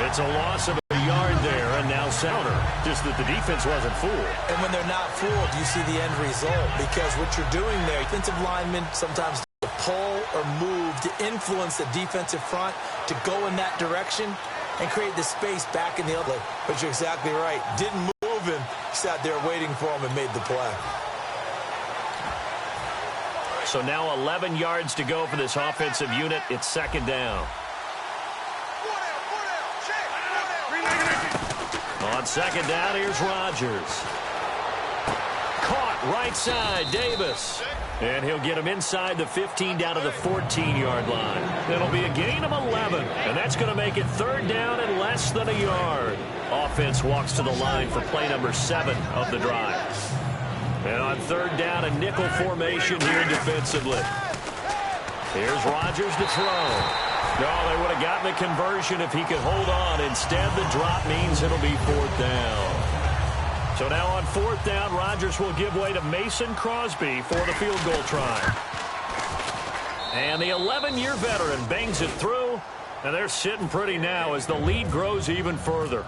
It's a loss of a yard there, and now Sounder. Just that the defense wasn't fooled. And when they're not fooled, you see the end result. Because what you're doing there, defensive linemen sometimes pull or move to influence the defensive front to go in that direction and create the space back in the other. But you're exactly right. Didn't move him. Sat there waiting for him and made the play. So now 11 yards to go for this offensive unit. It's second down. On second down, here's Rodgers. Caught right side, Davis. And he'll get him inside the 15 down to the 14-yard line. It'll be a gain of 11, and that's going to make it third down and less than a yard. Offense walks to the line for play number 7 of the drive. And on third down, a nickel formation here defensively. Here's Rodgers to throw. No, they would have gotten the conversion if he could hold on. Instead, the drop means it'll be fourth down. So now on fourth down, Rodgers will give way to Mason Crosby for the field goal try. And the 11-year veteran bangs it through, and they're sitting pretty now as the lead grows even further.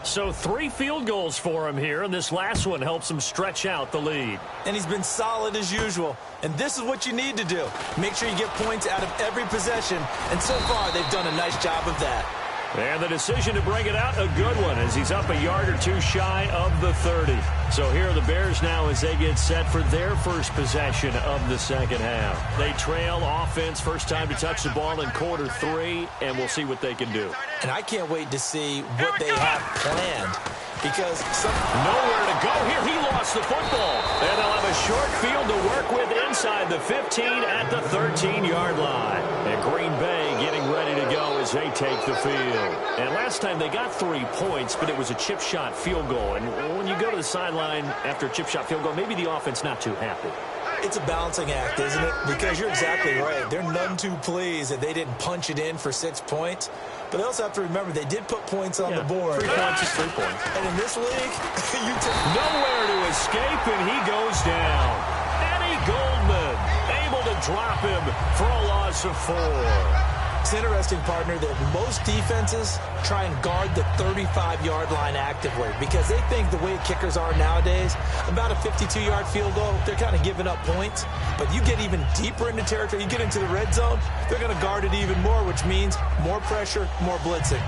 So 3 field goals for him here, and this last one helps him stretch out the lead. And he's been solid as usual. And this is what you need to do. Make sure you get points out of every possession. And so far, they've done a nice job of that. And the decision to bring it out, a good one, as he's up a yard or two shy of the 30. So here are the Bears now as they get set for their first possession of the second half. They trail offense, first time to touch the ball in quarter 3, and we'll see what they can do. And I can't wait to see what they have planned. Because nowhere to go here. He lost the football. And they'll have a short field to work with inside the 15 at the 13-yard line. And Green Bay getting ready to go as they take the field. And last time they got 3 points, but it was a chip shot field goal. And when you go to the sideline after a chip shot field goal, maybe the offense not too happy. It's a balancing act, isn't it? Because you're exactly right. They're none too pleased that they didn't punch it in for 6 points. But they also have to remember they did put points on the board. 3 points is 3 points. And in this league, you take nowhere to escape, and he goes down. Eddie Goldman able to drop him for a loss of 4. It's interesting, partner, that most defenses try and guard the 35-yard line actively because they think the way kickers are nowadays, about a 52-yard field goal, they're kind of giving up points. But you get even deeper into territory, you get into the red zone, they're going to guard it even more, which means more pressure, more blitzing.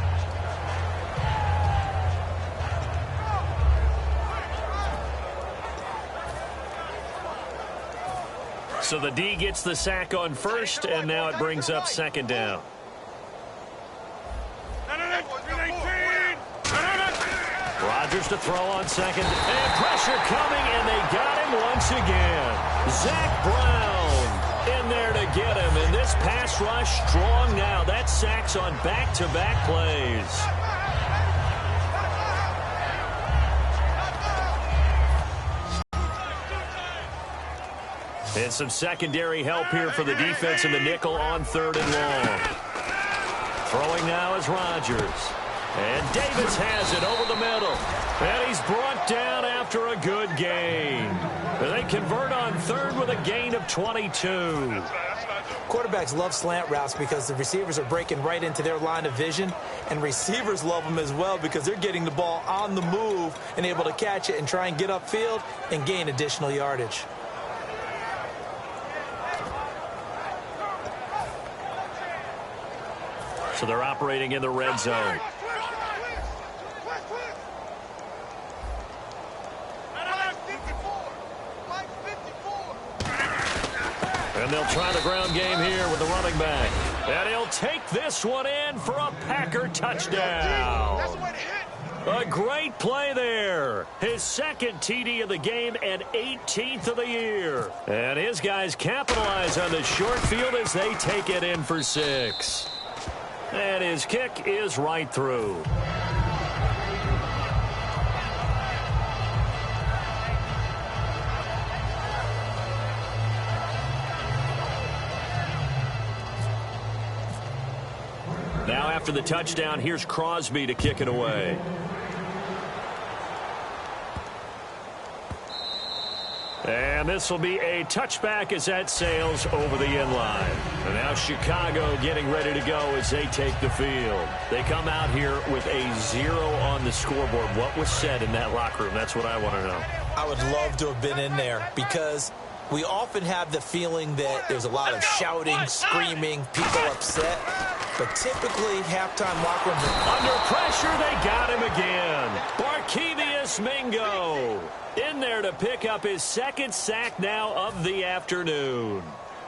So the D gets the sack on first, and now it brings up second down. Rodgers to throw on second, and pressure coming, and they got him once again. Zach Brown in there to get him, and this pass rush strong now. That sacks on back-to-back plays. And some secondary help here for the defense in the nickel on third and long. Throwing now is Rodgers. And Davis has it over the middle. And he's brought down after a good gain. They convert on third with a gain of 22. Quarterbacks love slant routes because the receivers are breaking right into their line of vision. And receivers love them as well because they're getting the ball on the move and able to catch it and try and get upfield and gain additional yardage. So they're operating in the red zone. And they'll try the ground game here with the running back. And he'll take this one in for a Packer touchdown. A great play there. His second TD of the game and 18th of the year. And his guys capitalize on the short field as they take it in for 6. And his kick is right through. Now after the touchdown, here's Crosby to kick it away. And this will be a touchback as that sails over the end line. And now Chicago getting ready to go as they take the field. They come out here with a 0 on the scoreboard. What was said in that locker room? That's what I want to know. I would love to have been in there because we often have the feeling that there's a lot of shouting, screaming, people upset. But typically, halftime locker rooms are under pressure. They got him again. Barkevious Mingo in there to pick up his second sack now of the afternoon.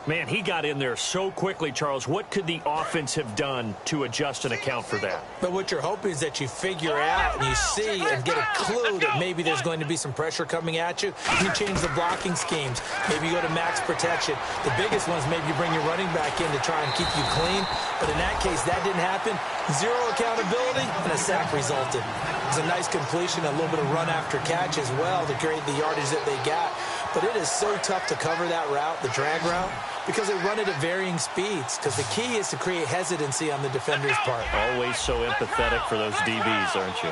Man, he got in there so quickly, Charles. What could the offense have done to adjust and account for that? But what you're hoping is that you figure out and you see and get a clue that maybe there's going to be some pressure coming at you. You change the blocking schemes. Maybe you go to max protection. The biggest one is maybe you bring your running back in to try and keep you clean. But in that case, that didn't happen. 0 accountability, and a sack resulted. It was a nice completion, a little bit of run after catch as well to create the yardage that they got. But it is so tough to cover that route, the drag route, because they run it at varying speeds. Because the key is to create hesitancy on the defender's part. Always so empathetic for those DBs, aren't you?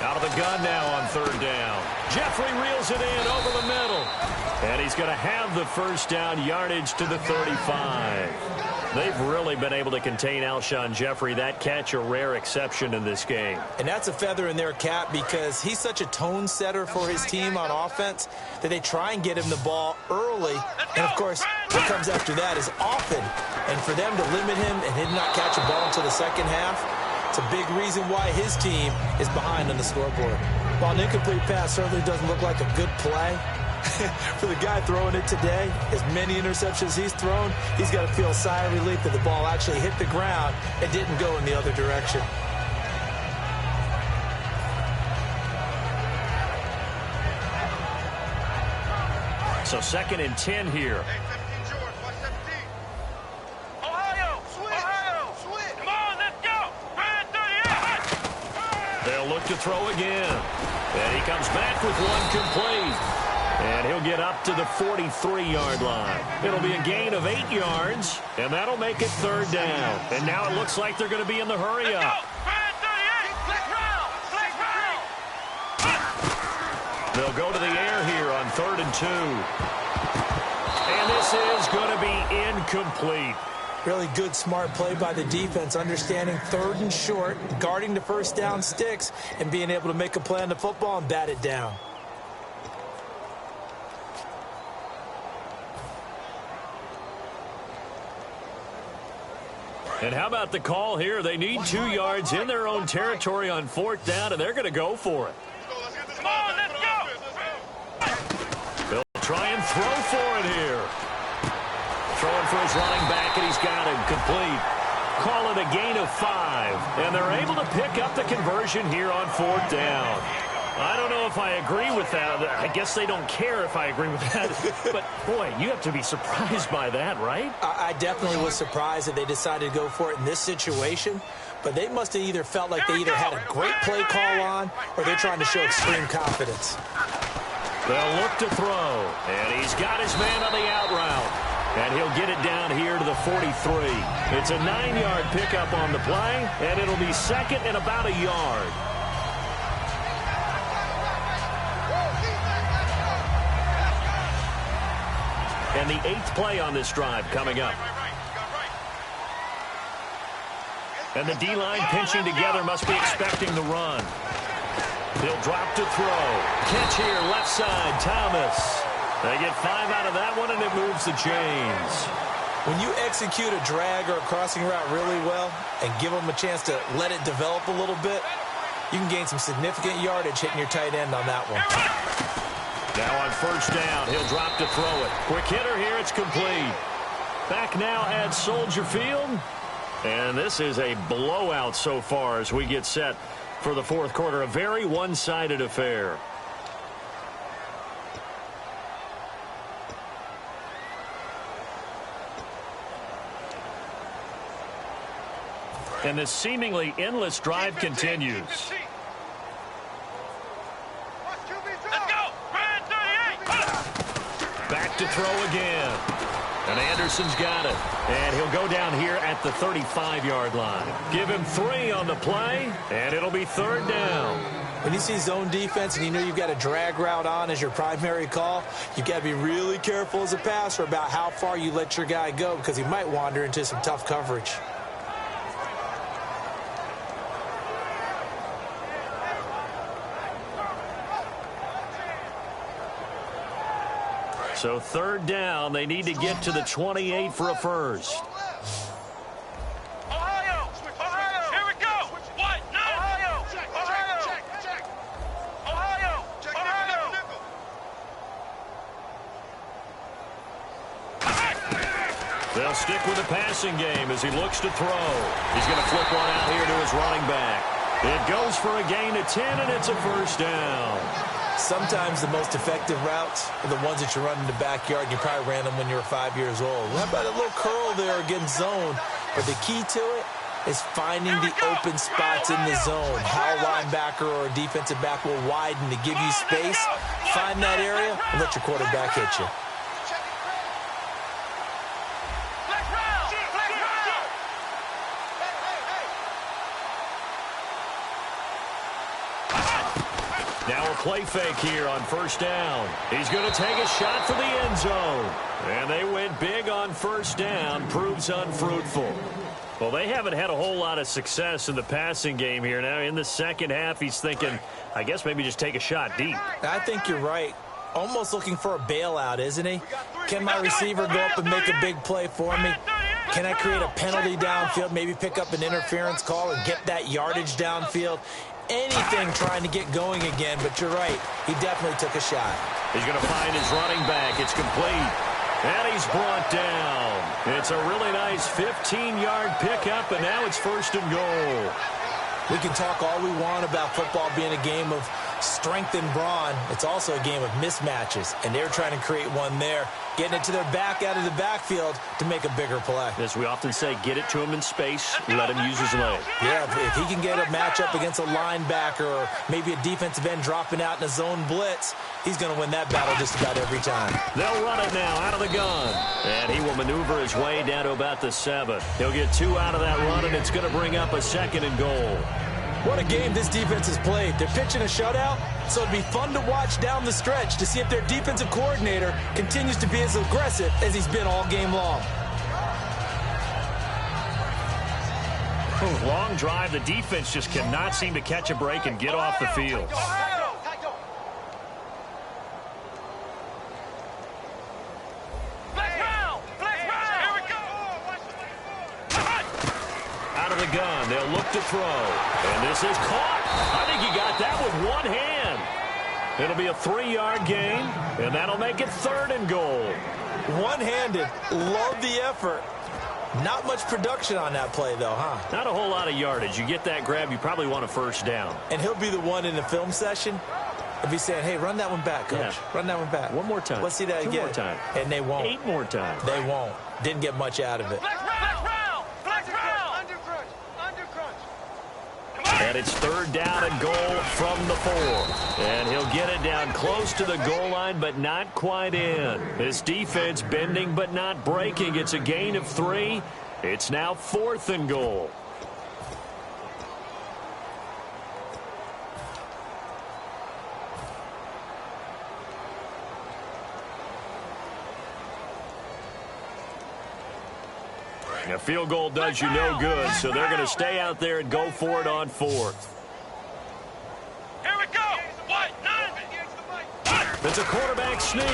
Out of the gun now on third down. Jeffrey reels it in over the middle. And he's going to have the first down, yardage to the 35. They've really been able to contain Alshon Jeffrey. That catch a rare exception in this game. And that's a feather in their cap because he's such a tone setter for his team on offense that they try and get him the ball early. And, of course, what comes after that is often. And for them to limit him and him not catch a ball until the second half, it's a big reason why his team is behind on the scoreboard. While an incomplete pass certainly doesn't look like a good play, for the guy throwing it today, as many interceptions he's thrown, he's got to feel a sigh of relief that the ball actually hit the ground and didn't go in the other direction. So 2nd and 10 here. They'll look to throw again. And he comes back with one complete. And he'll get up to the 43-yard line. It'll be a gain of 8 yards, and that'll make it third down. And now it looks like they're going to be in the hurry-up. They'll go to the air here on 3rd and 2. And this is going to be incomplete. Really good, smart play by the defense, understanding 3rd and short, guarding the first down sticks, and being able to make a play on the football and bat it down. And how about the call here? They need 2 yards in their own territory on 4th down, and they're going to go for it. Come on, let's go. They'll try and throw for it here. Throwing for his running back, and he's got him complete. Call it a gain of 5, and they're able to pick up the conversion here on 4th down. I don't know if I agree with that. I guess they don't care if I agree with that. But, boy, you have to be surprised by that, right? I definitely was surprised that they decided to go for it in this situation. But they must have either felt like they either had a great play call on or they're trying to show extreme confidence. They'll look to throw. And he's got his man on the out route. And he'll get it down here to the 43. It's a 9-yard pickup on the play, and it'll be 2nd and about a yard. And the 8th play on this drive coming up. And the D-line pinching together must be expecting the run. He'll drop to throw. Catch here, left side, Thomas. They get 5 out of that one, and it moves the chains. When you execute a drag or a crossing route really well and give them a chance to let it develop a little bit, you can gain some significant yardage hitting your tight end on that one. Now on 1st down, he'll drop to throw it. Quick hitter here, it's complete. Back now at Soldier Field. And this is a blowout so far as we get set for the 4th quarter. A very one-sided affair. And this seemingly endless drive continues. Back to throw again. And Anderson's got it. And he'll go down here at the 35-yard line. Give him 3 on the play, and it'll be third down. When you see zone defense and you know you've got a drag route on as your primary call, you've got to be really careful as a passer about how far you let your guy go because he might wander into some tough coverage. So third down, they need to get to the 28 for a first. Ohio! Here we go! What? No! Ohio! Check! Ohio! They'll stick with the passing game as he looks to throw. He's going to flip one out here to his running back. It goes for a gain of 10, and it's a first down. Sometimes the most effective routes are the ones that you run in the backyard. You probably ran them when you were 5 years old. How about a little curl there against zone? But the key to it is finding the open spots in the zone. How a linebacker or a defensive back will widen to give you space. Find that area and let your quarterback hit you. Now a play fake here on first down. He's going to take a shot for the end zone. And they went big on first down. Proves unfruitful. Well, they haven't had a whole lot of success in the passing game here. Now in the second half, he's thinking, I guess maybe just take a shot deep. I think you're right. Almost looking for a bailout, isn't he? Can my receiver go up and make a big play for me? Can I create a penalty downfield, maybe pick up an interference call and get that yardage downfield? Anything trying to get going again, but you're right. He definitely took a shot. He's going to find his running back. It's complete. And he's brought down. It's a really nice 15-yard pickup, and now it's first and goal. We can talk all we want about football being a game of strength and brawn. It's also a game of mismatches, and they're trying to create one there, getting it to their back out of the backfield to make a bigger play. As we often say, get it to him in space, let him use his leg. Yeah, if he can get a matchup against a linebacker or maybe a defensive end dropping out in a zone blitz, he's going to win that battle just about every time. They'll run it now out of the gun. And he will maneuver his way down to about the 7. He'll get 2 out of that run, and it's going to bring up a second and goal. What a game this defense has played. They're pitching a shutout, so it'd be fun to watch down the stretch to see if their defensive coordinator continues to be as aggressive as he's been all game long. Long drive. The defense just cannot seem to catch a break and get off the field. Gun. They'll look to throw. And this is caught. I think he got that with one hand. It'll be a 3-yard gain, and that'll make it third and goal. One-handed. Love the effort. Not much production on that play, though, huh? Not a whole lot of yardage. You get that grab, you probably want a first down. And he'll be the one in the film session. He'll be saying, hey, run that one back, Coach. Yeah. Run that one back. One more time. Let's see that again. 2 more times. And they won't. 8 more times. They won't. Didn't get much out of it. And it's third down and goal from the 4. And he'll get it down close to the goal line, but not quite in. This defense bending but not breaking. It's a gain of 3. It's now 4th and goal. A field goal does you no good, so they're going to stay out there and go for it on 4th. Here we go. It's a quarterback sneak.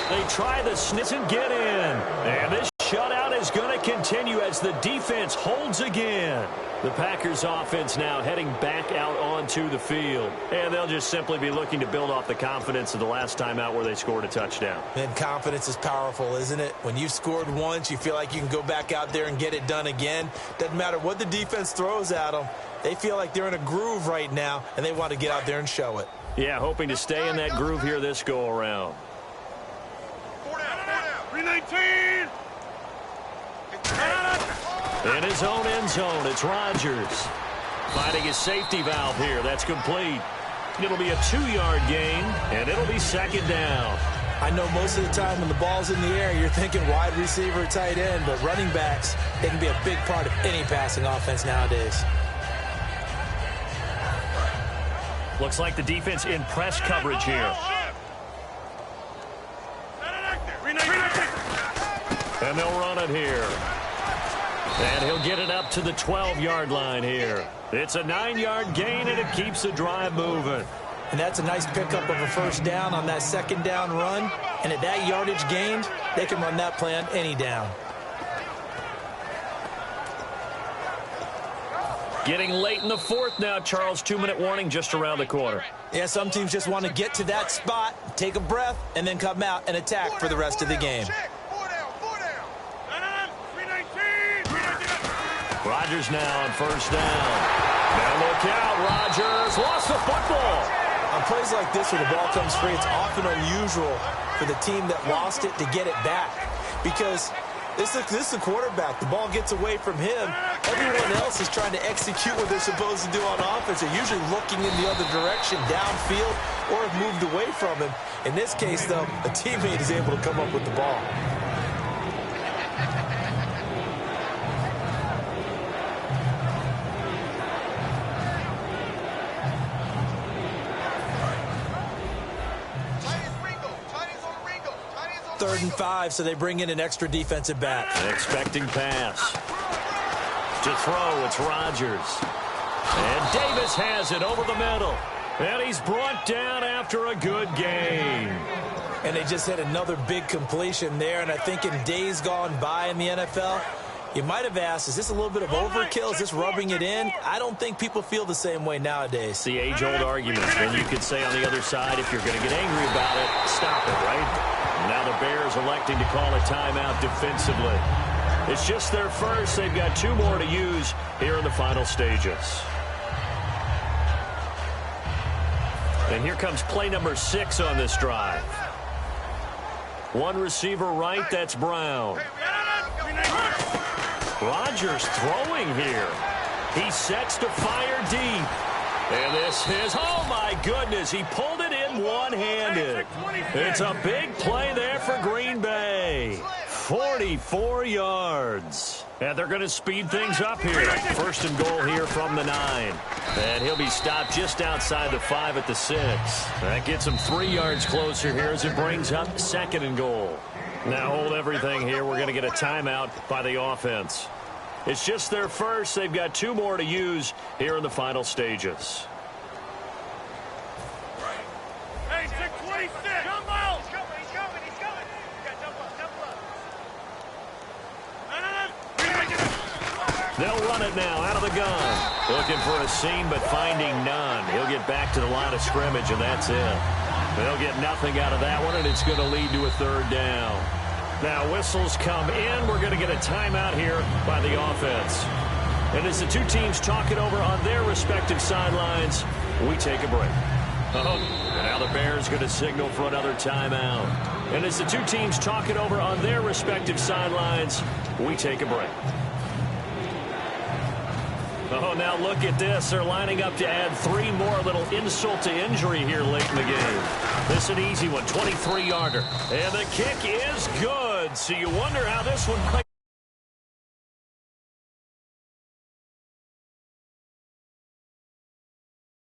They try the sneak and get in. And this shutout is going to continue as the defense holds again. The Packers offense now heading back out onto the field. And they'll just simply be looking to build off the confidence of the last time out where they scored a touchdown. And confidence is powerful, isn't it? When you've scored once, you feel like you can go back out there and get it done again. Doesn't matter what the defense throws at them. They feel like they're in a groove right now, and they want to get out there and show it. Yeah, hoping to stay in that groove here this go-around. 319. In his own end zone, it's Rodgers. Finding his safety valve here. That's complete. It'll be a 2-yard gain, and it'll be second down. I know most of the time when the ball's in the air, you're thinking wide receiver, tight end, but running backs, they can be a big part of any passing offense nowadays. Looks like the defense in press coverage here. And they'll run it here. And he'll get it up to the 12-yard line here. It's a 9-yard gain, and it keeps the drive moving. And that's a nice pickup of a first down on that second down run. And at that yardage gained, they can run that play on any down. Getting late in the fourth now, Charles. 2-minute warning just around the corner. Yeah, some teams just want to get to that spot, take a breath, and then come out and attack for the rest of the game. Rodgers now on first down. Now look out, Rodgers lost the football. On plays like this where the ball comes free, it's often unusual for the team that lost it to get it back. Because this is a quarterback. The ball gets away from him. Everyone else is trying to execute what they're supposed to do on offense. They're usually looking in the other direction, downfield, or have moved away from him. In this case, though, a teammate is able to come up with the ball. Third and 5, so they bring in an extra defensive back. An expecting pass. To throw, it's Rodgers. And Davis has it over the middle. And he's brought down after a good gain. And they just had another big completion there. And I think in days gone by in the NFL, you might have asked, is this a little bit of overkill? Is this rubbing it in? I don't think people feel the same way nowadays. It's the age-old argument. And you could say on the other side, if you're going to get angry about it, stop it, right? Now the Bears electing to call a timeout defensively. It's just their first. They've got 2 more to use here in the final stages. And here comes play number 6 on this drive. One receiver right, that's Brown. Rodgers throwing here. He sets to fire deep. And this is, oh my goodness, he pulled it in one-handed. It's a big play there for Green Bay. 44 yards. And they're going to speed things up here. First and goal here from the 9. And he'll be stopped just outside the 5 at the 6. That gets him 3 yards closer here as it brings up second and goal. Now hold everything here. We're going to get a timeout by the offense. It's just their first. They've got 2 more to use here in the final stages. Hey, 626. Jump out. He's coming. He's coming. Yeah, jump up. They'll run it now out of the gun. Looking for a seam, but finding none. He'll get back to the line of scrimmage, and that's it. They'll get nothing out of that one, and it's going to lead to a third down. Now whistles come in. We're going to get a timeout here by the offense. And as the 2 teams talk it over on their respective sidelines, we take a break. And now the Bears going to signal for another timeout. And as the 2 teams talk it over on their respective sidelines, we take a break. Oh, now look at this. They're lining up to add 3 more. Little insult to injury here late in the game. This is an easy one, 23-yarder. And the kick is good. So you wonder how this one might